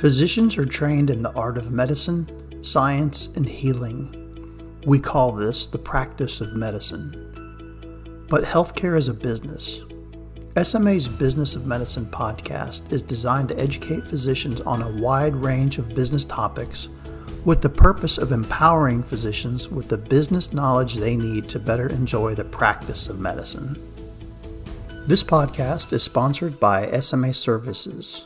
Physicians are trained in the art of medicine, science, and healing. We call this the practice of medicine. But healthcare is a business. SMA's Business of Medicine podcast is designed to educate physicians on a wide range of business topics with the purpose of empowering physicians with the business knowledge they need to better enjoy the practice of medicine. This podcast is sponsored by SMA Services.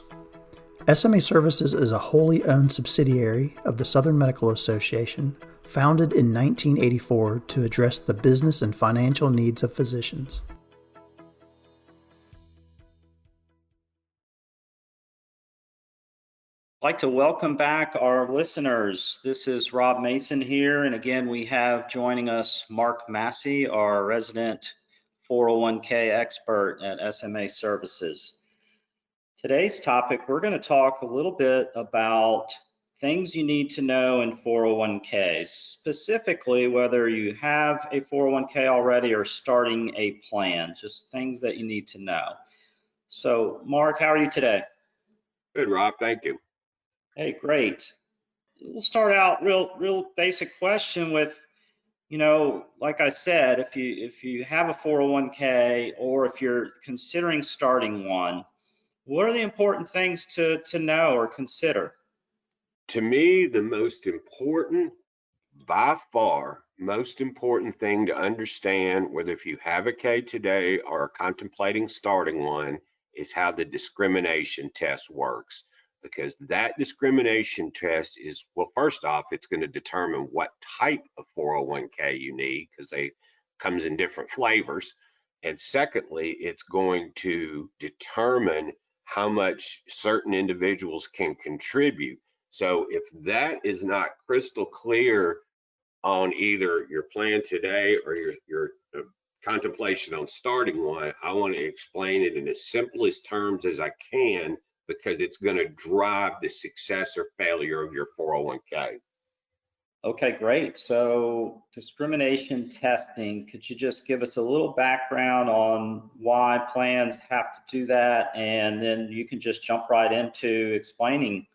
SMA Services is a wholly owned subsidiary of the Southern Medical Association, founded in 1984 to address the business and financial needs of physicians. I'd like to welcome back our listeners. This is Rob Mason here, and again, we have joining us Mark Massey, our resident 401k expert at SMA Services. Today's topic, we're going to talk a little bit about things you need to know in 401ks, specifically whether you have a 401k already or starting a plan, just things that you need to know. So, Mark, how are you today? Good, Rob. Thank you. Hey, great. We'll start out real basic question with, like I said, if you have a 401k or if you're considering starting one, what are the important things to know or consider? To me, the most important, by far, most important thing to understand, whether if you have a K today or are contemplating starting one, is how the discrimination test works. Because that discrimination test is, well, first off, it's going to determine what type of 401k you need, because they comes in different flavors. And secondly, it's going to determine how much certain individuals can contribute. So if that is not crystal clear on either your plan today or your contemplation on starting one, I want to explain it in as simplest terms as I can, because it's going to drive the success or failure of your 401k. Okay, great. So discrimination testing, could you just give us a little background on why plans have to do that? And then you can just jump right into explaining.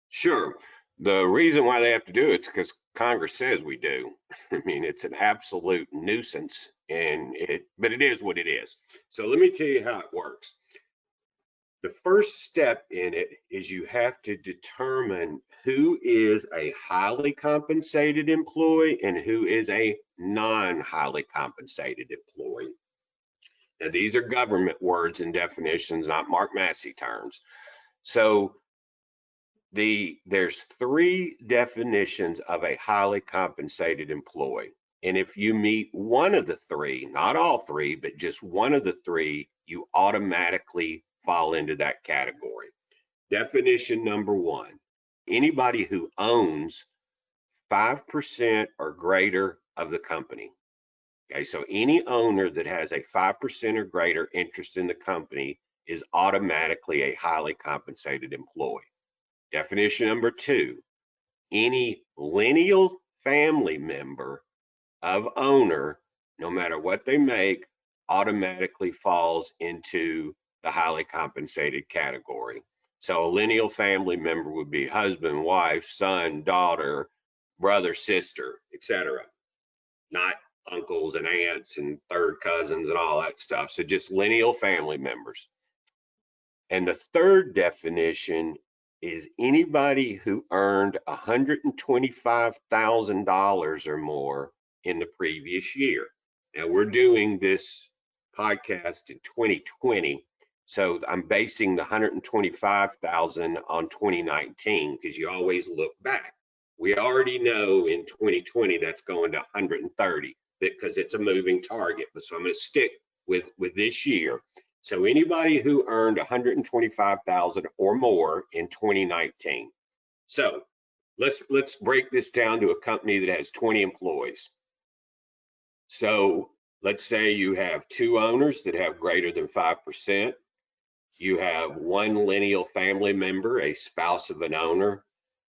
Sure. The reason why they have to do it is because Congress says we do. I mean, it's an absolute nuisance, but it is what it is. So let me tell you how it works. The first step in it is you have to determine who is a highly compensated employee and who is a non-highly compensated employee. Now, these are government words and definitions, not Mark Massey terms. So there's three definitions of a highly compensated employee. And if you meet one of the three, not all three, but just one of the three, you automatically fall into that category. Definition number one, anybody who owns 5% or greater of the company. Okay, so any owner that has a 5% or greater interest in the company is automatically a highly compensated employee. Definition number two, any lineal family member of owner, no matter what they make, automatically falls into the highly compensated category. So a lineal family member would be husband, wife, son, daughter, brother, sister, etc. Not uncles and aunts and third cousins and all that stuff. So just lineal family members. And the third definition is anybody who earned $125,000 or more in the previous year. Now we're doing this podcast in 2020, so I'm basing the 125,000 on 2019 because you always look back. We already know in 2020 that's going to 130 because it's a moving target, but so I'm going to stick with this year. So anybody who earned 125,000 or more in 2019. So let's break this down to a company that has 20 employees. So let's say you have two owners that have greater than 5%. You have one lineal family member, a spouse of an owner,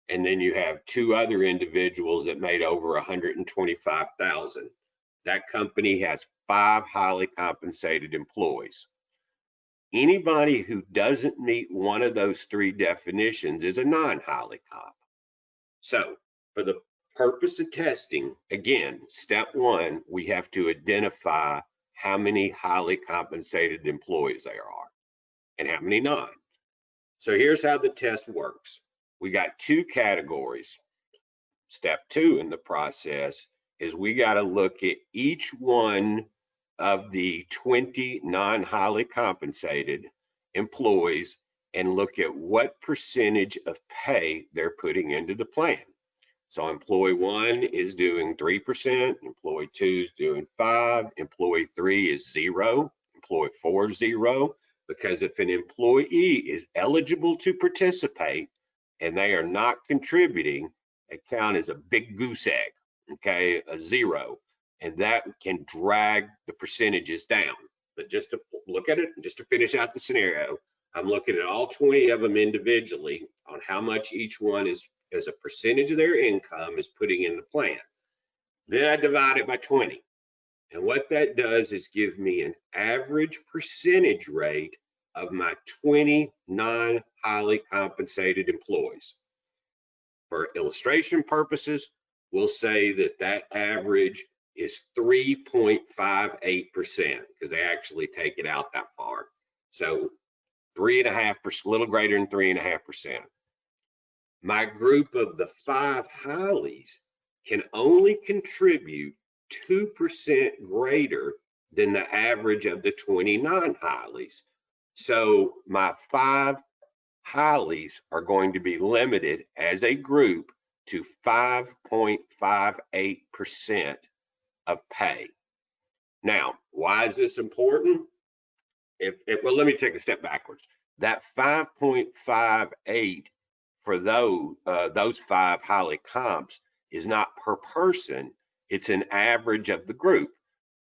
and then you have two other individuals that made over 125,000. That company has 5 highly compensated employees. Anybody who doesn't meet one of those three definitions is a non-highly comp. So for the purpose of testing, again, step one, we have to identify how many highly compensated employees there are and how many non. So here's how the test works. We got two categories. Step two in the process is we got to look at each one of the 20 non-highly compensated employees and look at what percentage of pay they're putting into the plan. So employee one is doing 3%, employee two is doing 5%, employee three is 0%, employee four is 0%, because if an employee is eligible to participate and they are not contributing, they count as a big goose egg, okay, a 0, and that can drag the percentages down. But just to look at it, just to finish out the scenario, I'm looking at all 20 of them individually on how much each one is as a percentage of their income is putting in the plan. Then I divide it by 20. And what that does is give me an average percentage rate of my 20 non-highly compensated employees. For illustration purposes, we'll say that that average is 3.58% because they actually take it out that far. So 3.5%, a little greater than 3.5%. My group of the 5 highlies can only contribute 2% greater than the average of the 20 non-highlies. So my 5 highlies are going to be limited as a group to 5.58% of pay. Now, why is this important? Well, let me take a step backwards. That 5.58 for those 5 highly comps is not per person, it's an average of the group.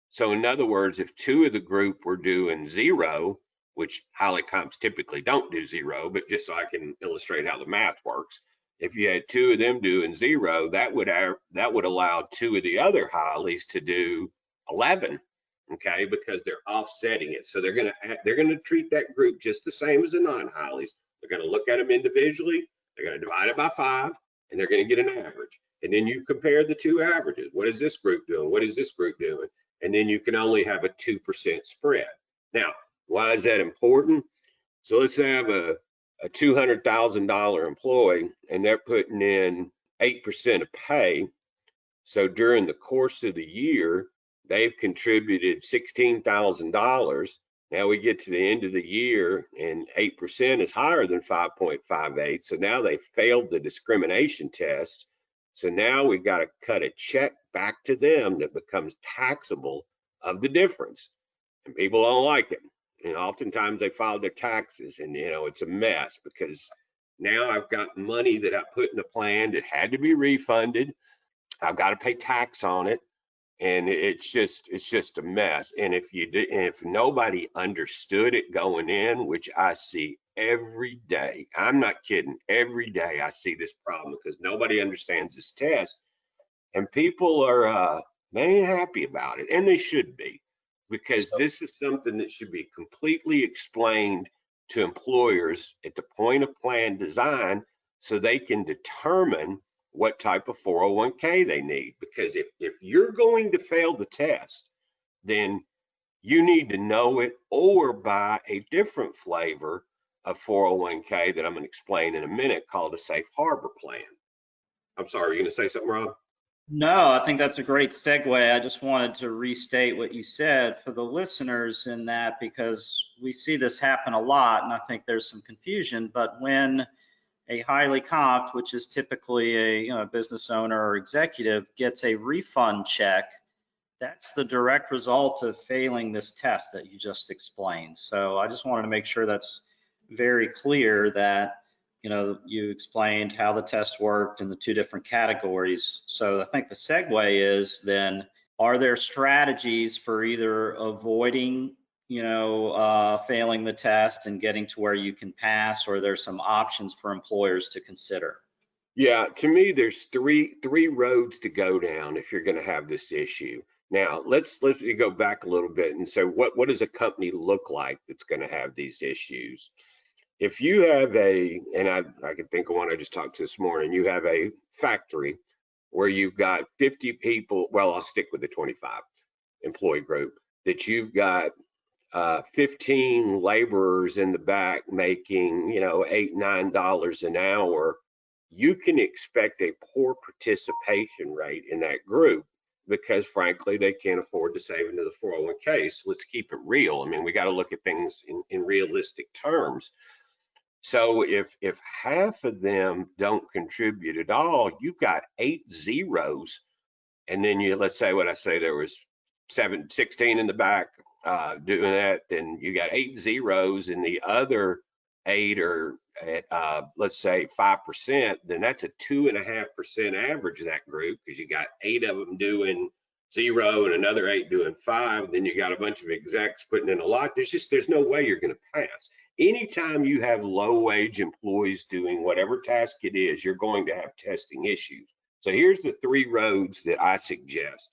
So in other words, if 2 of the group were doing 0, which highly comps typically don't do 0, but just so I can illustrate how the math works, if you had 2 of them doing 0, that would allow 2 of the other highlies to do 11. Okay, because they're offsetting it. So they're gonna treat that group just the same as the non-highlies. They're gonna look at them individually, they're gonna divide it by 5, and they're gonna get an average. And then you compare the 2 averages. What is this group doing? What is this group doing? And then you can only have a 2% spread. Now, why is that important? So let's have a $200,000 employee and they're putting in 8% of pay. So during the course of the year, they've contributed $16,000. Now we get to the end of the year and 8% is higher than 5.58. So now they failed the discrimination test. So now we've got to cut a check back to them that becomes taxable of the difference. And people don't like it. And oftentimes they file their taxes and, it's a mess because now I've got money that I put in the plan that had to be refunded. I've got to pay tax on it. And it's just a mess. And if nobody understood it going in, which I see every day, I'm not kidding, every day I see this problem because nobody understands this test, and people are they ain't happy about it, and they should be, because this is something that should be completely explained to employers at the point of plan design so they can determine what type of 401k they need. Because if you're going to fail the test, then you need to know it or buy a different flavor of 401k that I'm going to explain in a minute called a safe harbor plan. I'm sorry, are you going to say something, Rob? No, I think that's a great segue. I just wanted to restate what you said for the listeners in that, because we see this happen a lot, and I think there's some confusion. But when a highly comped, which is typically a business owner or executive, gets a refund check, that's the direct result of failing this test that you just explained. So I just wanted to make sure that's very clear that you explained how the test worked in the 2 different categories. So I think the segue is then, are there strategies for either avoiding failing the test and getting to where you can pass, or there's some options for employers to consider? Yeah, to me, there's three roads to go down if you're going to have this issue. Now let's go back a little bit and say what does a company look like that's going to have these issues? If you have and I can think of one I just talked to this morning, you have a factory where you've got 50 people, well, I'll stick with the 25 employee group, that you've got 15 laborers in the back making, $8, $9 an hour, you can expect a poor participation rate in that group because frankly, they can't afford to save into the 401k. So let's keep it real. I mean, we got to look at things in realistic terms. So if half of them don't contribute at all, you've got 8 zeros. And then let's say what I say, there was 16 in the back doing that, then you got 8 zeros and the other 8 are at, let's say 5%, then that's a 2.5% average of that group because you got 8 of them doing 0 and another 8 doing 5. Then you got a bunch of execs putting in a lot. There's no way you're going to pass. Anytime you have low wage employees doing whatever task it is, you're going to have testing issues. So here's the 3 roads that I suggest.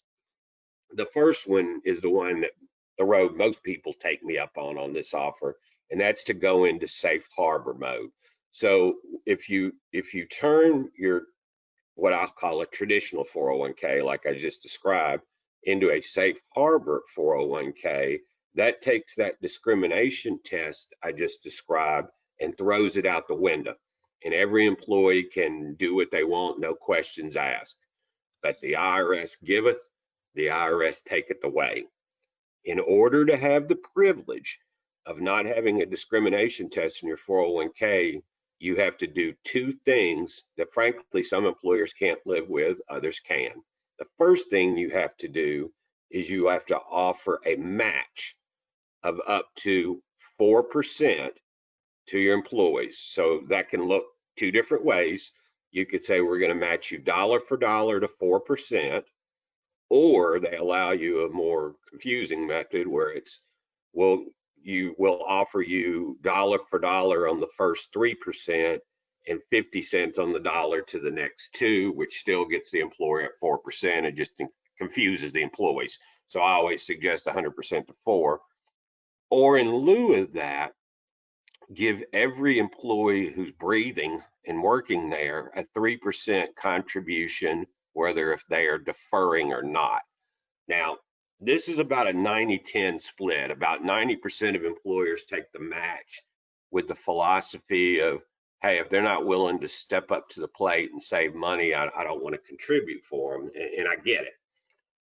The first one is the road most people take me up on this offer, and that's to go into safe harbor mode. So if you turn your what I'll call a traditional 401k, like I just described, into a safe harbor 401k, that takes that discrimination test I just described and throws it out the window. And every employee can do what they want, no questions asked. But the IRS giveth, the IRS taketh away. In order to have the privilege of not having a discrimination test in your 401k, you have to do 2 things that frankly some employers can't live with, others can. The first thing you have to do is you have to offer a match of up to 4% to your employees. So that can look 2 different ways. You could say we're going to match you dollar for dollar to 4%, or they allow you a more confusing method where it's, well, you will offer you dollar for dollar on the first 3% and 50 cents on the dollar to the next 2, which still gets the employer at 4% and just confuses the employees. So I always suggest 100% to 4. Or in lieu of that, give every employee who's breathing and working there a 3% contribution, whether if they are deferring or not. Now, this is about a 90-10 split. About 90% of employers take the match with the philosophy of, hey, if they're not willing to step up to the plate and save money, I don't want to contribute for them. And I get it.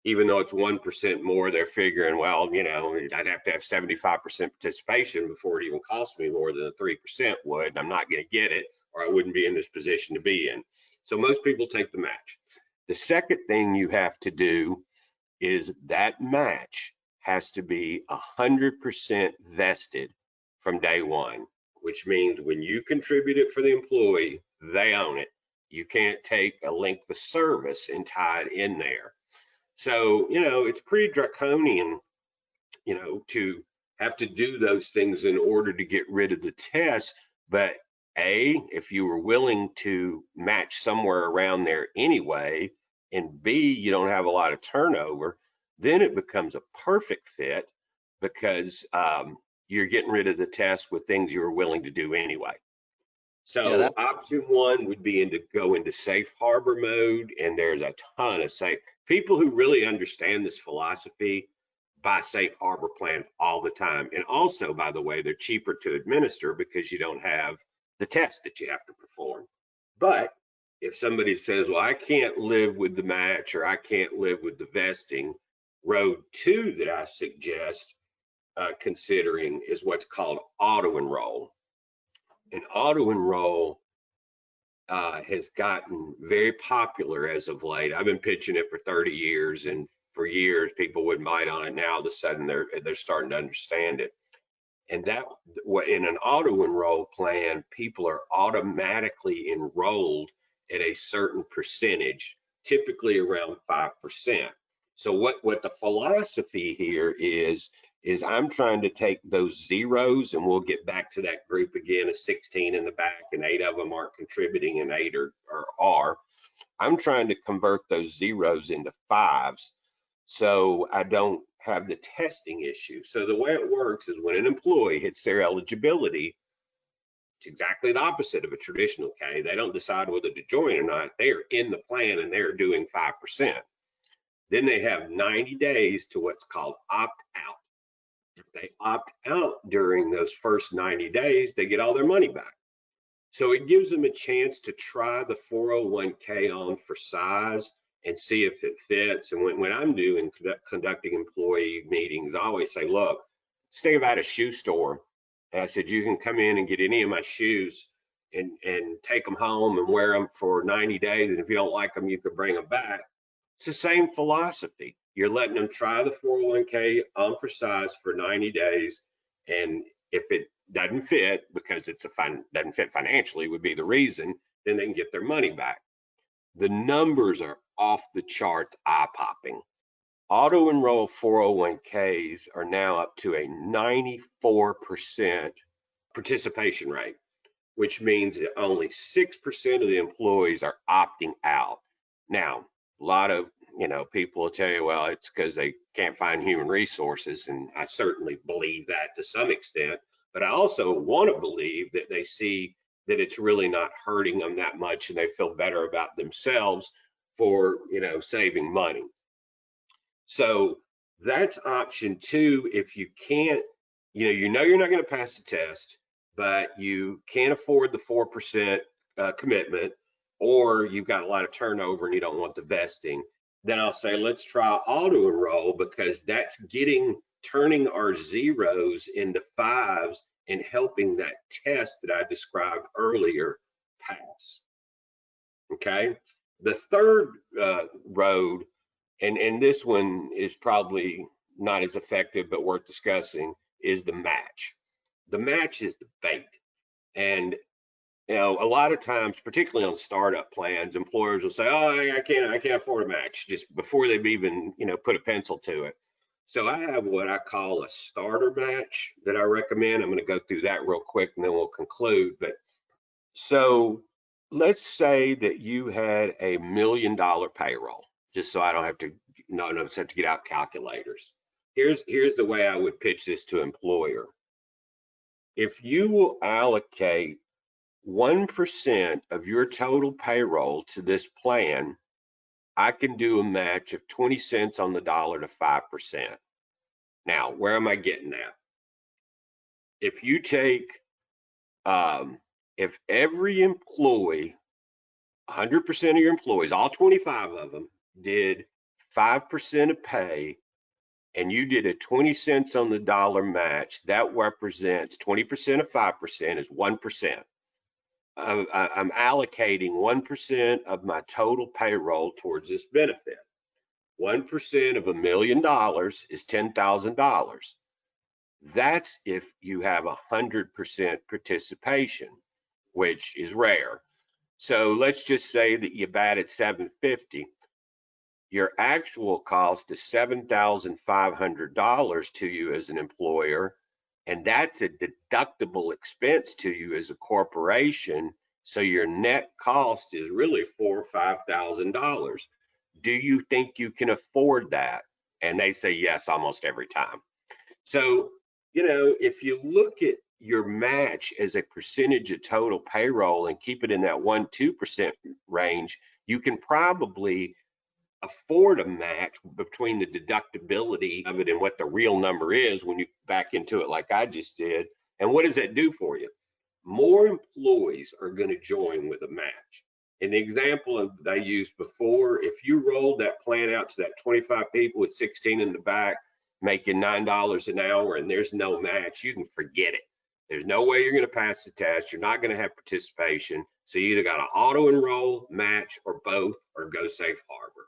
Even though it's 1% more, they're figuring, well, I'd have to have 75% participation before it even cost me more than the 3% would. And I'm not going to get it, or I wouldn't be in this position to be in. So most people take the match. The second thing you have to do is that match has to be 100% vested from day one, which means when you contribute it for the employee, they own it. You can't take a length of service and tie it in there. So, it's pretty draconian, to have to do those things in order to get rid of the test. But if you were willing to match somewhere around there anyway, and B, you don't have a lot of turnover, then it becomes a perfect fit because you're getting rid of the test with things you were willing to do anyway. So option 1 would be to go into safe harbor mode, and there's a ton of people who really understand this philosophy buy safe harbor plans all the time. And also, by the way, they're cheaper to administer because you don't have the test that you have to perform. But if somebody says, well, I can't live with the match or I can't live with the vesting, road 2 that I suggest considering is what's called auto enroll. And auto enroll has gotten very popular as of late. I've been pitching it for 30 years, and for years people wouldn't bite on it. Now all of a sudden they're starting to understand it. And that in an auto enroll plan, people are automatically enrolled at a certain percentage, typically around 5%. So what the philosophy here is I'm trying to take those zeros, and we'll get back to that group again of 16 in the back, and 8 of them aren't contributing and 8 are. I'm trying to convert those zeros into 5s So I don't have the testing issue. So the way it works is when an employee hits their eligibility, it's exactly the opposite of a traditional K. They don't decide whether to join or not. They are in the plan and they're doing 5%. Then they have 90 days to what's called opt out. If they opt out during those first 90 days, they get all their money back. So it gives them a chance to try the 401k on for size and see if it fits. And when I'm doing conducting employee meetings, I always say, look, just think about a shoe store. And I said, you can come in and get any of my shoes and take them home and wear them for 90 days. And if you don't like them, you could bring them back. It's the same philosophy. You're letting them try the 401k on for size for 90 days. And if it doesn't fit because doesn't fit financially would be the reason, then they can get their money back. The numbers are off the charts, eye-popping. Auto enroll 401ks are now up to a 94% participation rate, which means that only 6% of the employees are opting out. Now, a lot of people will tell you, well, it's because they can't find human resources, and I certainly believe that to some extent. But I also want to believe that they see that it's really not hurting them that much, and they feel better about themselves for saving money. So that's option two. If you can't, you're not going to pass the test, but you can't afford the 4% commitment, or you've got a lot of turnover and you don't want the vesting, then I'll say let's try auto enroll, because that's turning our zeros into fives and helping that test that I described earlier pass. Okay. The third road, and this one is probably not as effective but worth discussing, is the match. The match is the bait. And a lot of times, particularly on startup plans, employers will say, "Oh, I can't afford a match," just before they've even put a pencil to it. So I have what I call a starter match that I recommend. I'm going to go through that real quick and then we'll conclude. But so let's say that you had a $1 million payroll, just so I don't have to have to get out calculators. Here's the way I would pitch this to an employer. If you will allocate 1% of your total payroll to this plan, I can do a match of 20 cents on the dollar to 5%. Now, where am I getting at? If you take, if every employee, 100% of your employees, all 25 of them, did 5% of pay, and you did a 20 cents on the dollar match, that represents 20% of 5% is 1%. I'm allocating 1% of my total payroll towards this benefit. 1% of $1 million is $10,000. That's if you have 100% participation, which is rare. So let's just say that you batted 750. Your actual cost is $7,500 to you as an employer, and that's a deductible expense to you as a corporation. So your net cost is really $4,000 or $5,000. Do you think you can afford that? And they say yes almost every time. So, if you look at your match as a percentage of total payroll and keep it in that 1-2% range, you can probably afford a match between the deductibility of it and what the real number is when you back into it like I just did. And what does that do for you? More employees are going to join with a match. In the example that I used before, if you rolled that plan out to that 25 people with 16 in the back, making $9 an hour, and there's no match, you can forget it. There's no way you're going to pass the test. You're not going to have participation. So you either got to auto enroll, match, or both, or go safe harbor.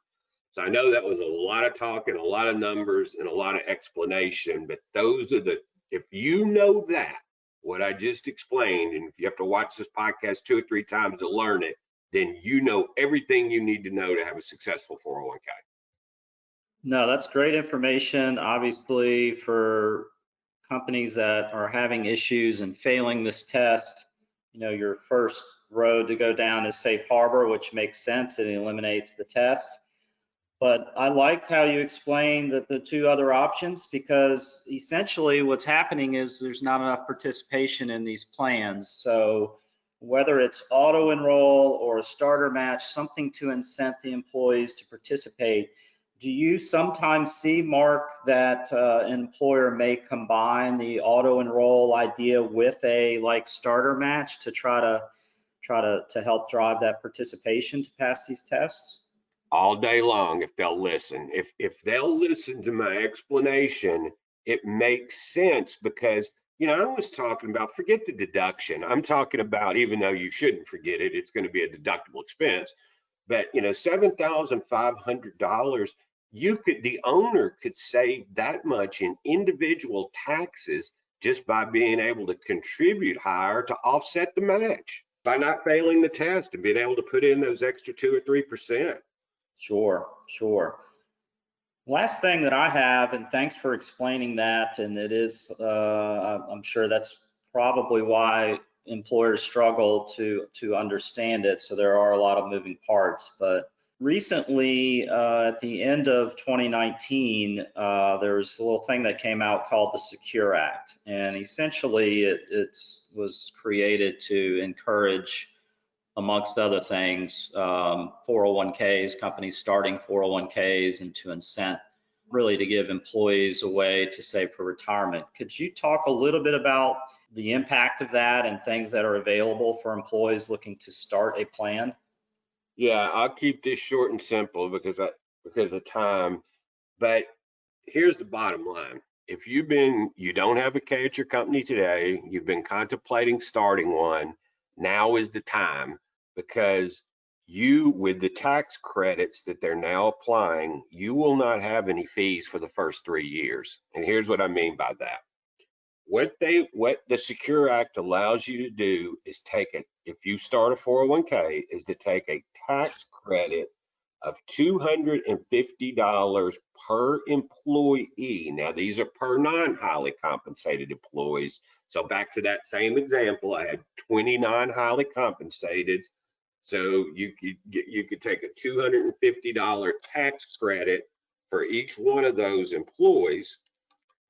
So I know that was a lot of talk and a lot of numbers and a lot of explanation, but those are if you know that, what I just explained, and if you have to watch this podcast 2 or 3 times to learn it, then you know everything you need to know to have a successful 401k. No, that's great information. Obviously, for companies that are having issues and failing this test, your first road to go down is safe harbor, which makes sense. It eliminates the test. But I liked how you explained that the two other options, because essentially what's happening is there's not enough participation in these plans. So whether it's auto enroll or a starter match, something to incent the employees to participate. Do you sometimes see, Mark, that an employer may combine the auto enroll idea with a like starter match to try to help drive that participation to pass these tests? All day long if they'll listen. If they'll listen to my explanation, it makes sense because I was talking about forget the deduction. I'm talking about, even though you shouldn't forget it, it's going to be a deductible expense. But $7,500, the owner could save that much in individual taxes just by being able to contribute higher to offset the match by not failing the test and being able to put in those extra 2 or 3%. Sure, sure. Last thing that I have, and thanks for explaining that, and it is, I'm sure that's probably why employers struggle to understand it. So there are a lot of moving parts. But recently, at the end of 2019, there was a little thing that came out called the Secure Act, and essentially it was created to encourage, amongst other things, 401ks, companies starting 401ks, and to incent, really to give employees a way to save for retirement. Could you talk a little bit about the impact of that and things that are available for employees looking to start a plan? Yeah, I'll keep this short and simple because of time. But here's the bottom line. If you don't have a K at your company today, you've been contemplating starting one, now is the time, because with the tax credits that they're now applying, you will not have any fees for the first 3 years. And here's what I mean by that. What the Secure Act allows you to do is if you start a 401k, is to take a tax credit of $250 per employee. Now, these are per non-highly compensated employees. So back to that same example, I had 29 highly compensated. So you could take a $250 tax credit for each one of those employees.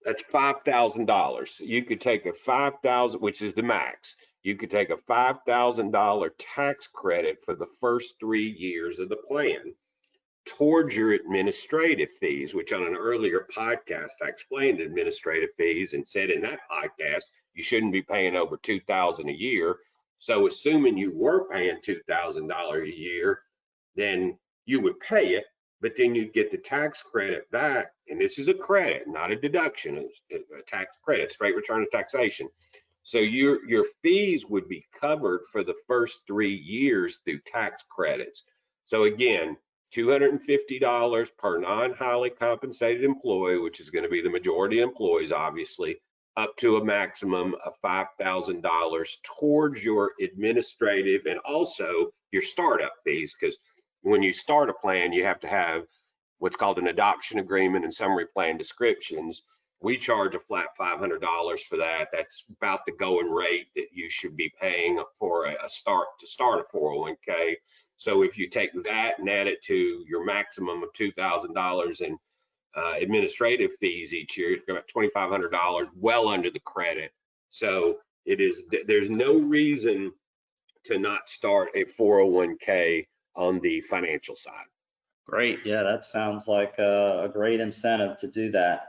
That's $5,000. You could take a $5,000, which is the max. You could take a $5,000 tax credit for the first 3 years of the plan towards your administrative fees, which on an earlier podcast, I explained administrative fees and said in that podcast, you shouldn't be paying over $2,000 a year. So assuming you were paying $2,000 a year, then you would pay it, but then you'd get the tax credit back. And this is a credit, not a deduction. It's a tax credit, straight return of taxation. So your fees would be covered for the first 3 years through tax credits. So again, $250 per non-highly compensated employee, which is going to be the majority of employees, obviously, up to a maximum of $5,000 towards your administrative and also your startup fees, because when you start a plan, you have to have what's called an adoption agreement and summary plan descriptions. We charge a flat $500 for that. That's about the going rate that you should be paying for to start a 401k. So if you take that and add it to your maximum of $2,000 in administrative fees each year, you're about $2,500, well under the credit. So there's no reason to not start a 401k on the financial side. Great. Yeah, that sounds like a great incentive to do that.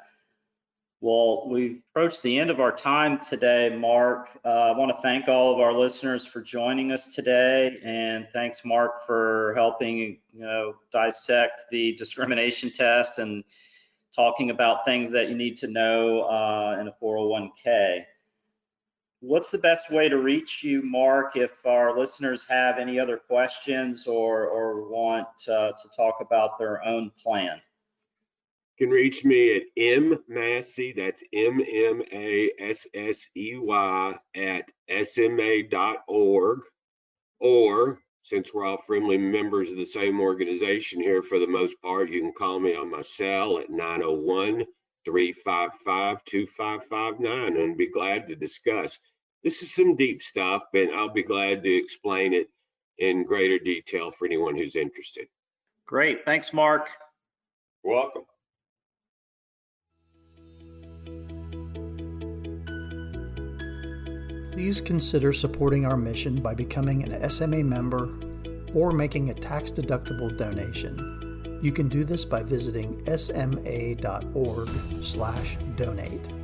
Well, we've approached the end of our time today, Mark. I want to thank all of our listeners for joining us today, and thanks, Mark, for helping dissect the discrimination test and talking about things that you need to know in a 401k. What's the best way to reach you, Mark, if our listeners have any other questions or want to talk about their own plan? You can reach me at Massey, that's MMASSEY at SMA.org, or since we're all friendly members of the same organization here for the most part, you can call me on my cell at 901-355-2559 and be glad to discuss. This is some deep stuff, and I'll be glad to explain it in greater detail for anyone who's interested. Great. Thanks, Mark. Welcome. Please consider supporting our mission by becoming an SMA member or making a tax-deductible donation. You can do this by visiting sma.org/donate.